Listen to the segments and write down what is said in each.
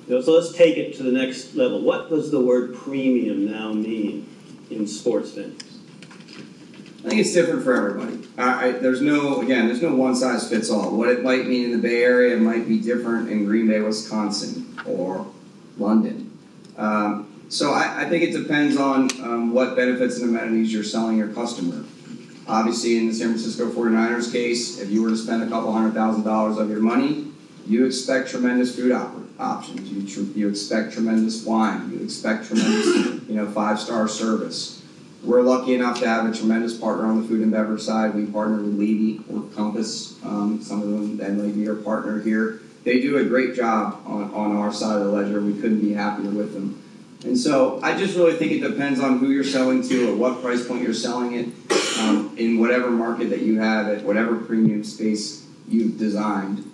So let's take it to the next level. What does the word premium now mean in sports venues? I think it's different for everybody. There's no one size fits all. What it might mean in the Bay Area might be different in Green Bay, Wisconsin, or London. So I think it depends on what benefits and amenities you're selling your customer. Obviously, in the San Francisco 49ers case, if you were to spend a couple $100,000 of your money, you expect tremendous food options. You expect tremendous wine. You expect tremendous, 5-star service. We're lucky enough to have a tremendous partner on the food and beverage side. We partner with Levy or Compass. Some of them that may be our partner here. They do a great job on our side of the ledger. We couldn't be happier with them. And so I just really think it depends on who you're selling to, at what price point you're selling it, in whatever market that you have, at whatever premium space you've designed.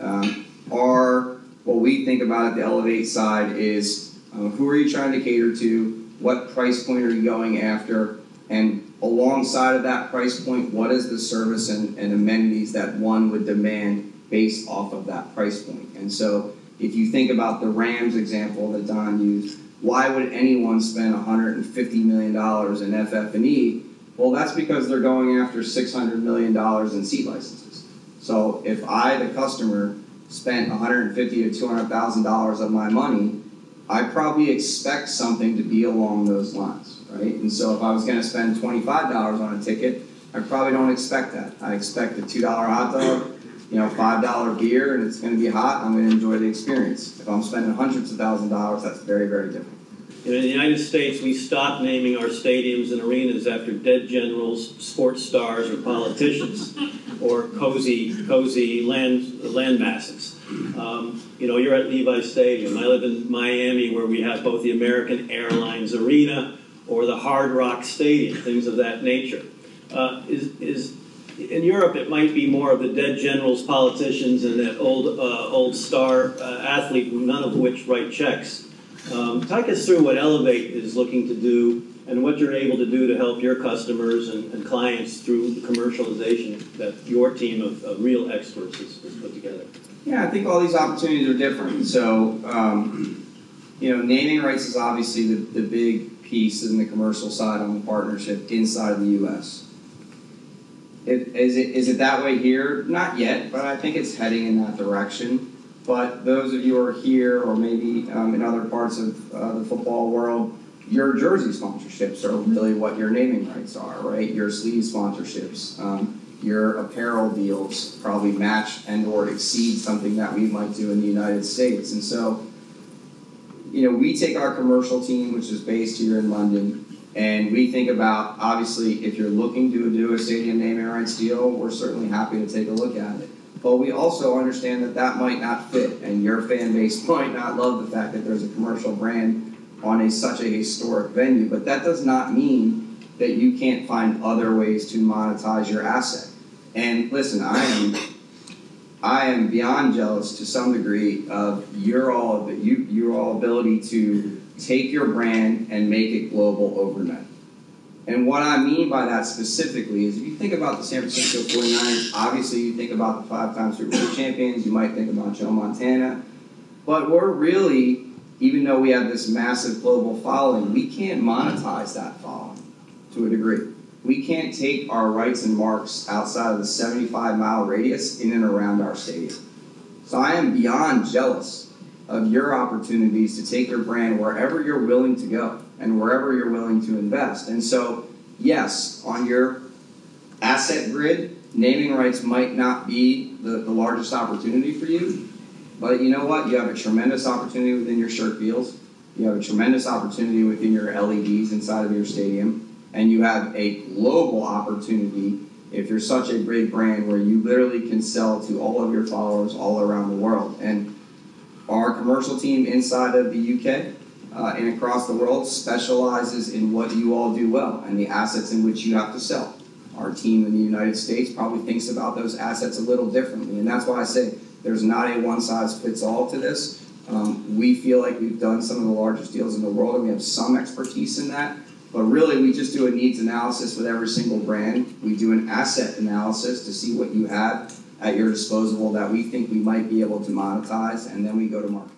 Or what we think about at the Elevate side is who are you trying to cater to, what price point are you going after, and alongside of that price point, what is the service and amenities that one would demand based off of that price point. And so if you think about the Rams example that Don used, why would anyone spend $150 million in FF&E? Well, that's because they're going after $600 million in seat licenses. So if I, the customer, spent $150,000 to $200,000 of my money, I probably expect something to be along those lines, right? And so if I was going to spend $25 on a ticket, I probably don't expect that. I expect a $2 hot dog, $5 beer, and it's going to be hot. I'm going to enjoy the experience. If I'm spending hundreds of thousands of dollars, that's very, very different. In the United States, we stopped naming our stadiums and arenas after dead generals, sports stars, or politicians, or cozy land masses. You're at Levi Stadium. I live in Miami, where we have both the American Airlines Arena or the Hard Rock Stadium, things of that nature. In Europe, it might be more of the dead generals, politicians, and that old star athlete, none of which write checks. Talk us through what Elevate is looking to do and what you're able to do to help your customers and clients through the commercialization that your team of real experts has put together. Yeah, I think all these opportunities are different. So, naming rights is obviously the big piece in the commercial side on the partnership inside of the U.S. Is it that way here? Not yet, but I think it's heading in that direction. But those of you who are here, or maybe in other parts of the football world, your jersey sponsorships are really what your naming rights are, right? Your sleeve sponsorships, your apparel deals probably match and or exceed something that we might do in the United States. And so, we take our commercial team, which is based here in London, and we think about, obviously, if you're looking to do a stadium naming rights deal, we're certainly happy to take a look at it. But we also understand that might not fit, and your fan base might not love the fact that there's a commercial brand on such a historic venue. But that does not mean that you can't find other ways to monetize your asset. And listen, I am beyond jealous to some degree of your all ability to take your brand and make it global overnight. And what I mean by that specifically is if you think about the San Francisco 49ers, obviously you think about the 5-time Super Bowl champions, you might think about Joe Montana, but we're really, even though we have this massive global following, we can't monetize that following to a degree. We can't take our rights and marks outside of the 75-mile radius in and around our stadium. So I am beyond jealous of your opportunities to take your brand wherever you're willing to go and wherever you're willing to invest. And so, yes, on your asset grid, naming rights might not be the largest opportunity for you, but you know what? You have a tremendous opportunity within your shirt deals. You have a tremendous opportunity within your LEDs inside of your stadium, and you have a global opportunity if you're such a great brand where you literally can sell to all of your followers all around the world. And our commercial team inside of the UK and across the world specializes in what you all do well and the assets in which you have to sell. Our team in the United States probably thinks about those assets a little differently, and that's why I say there's not a one-size-fits-all to this. We feel like we've done some of the largest deals in the world, and we have some expertise in that, but really we just do a needs analysis with every single brand. We do an asset analysis to see what you have at your disposal that we think we might be able to monetize, and then we go to market.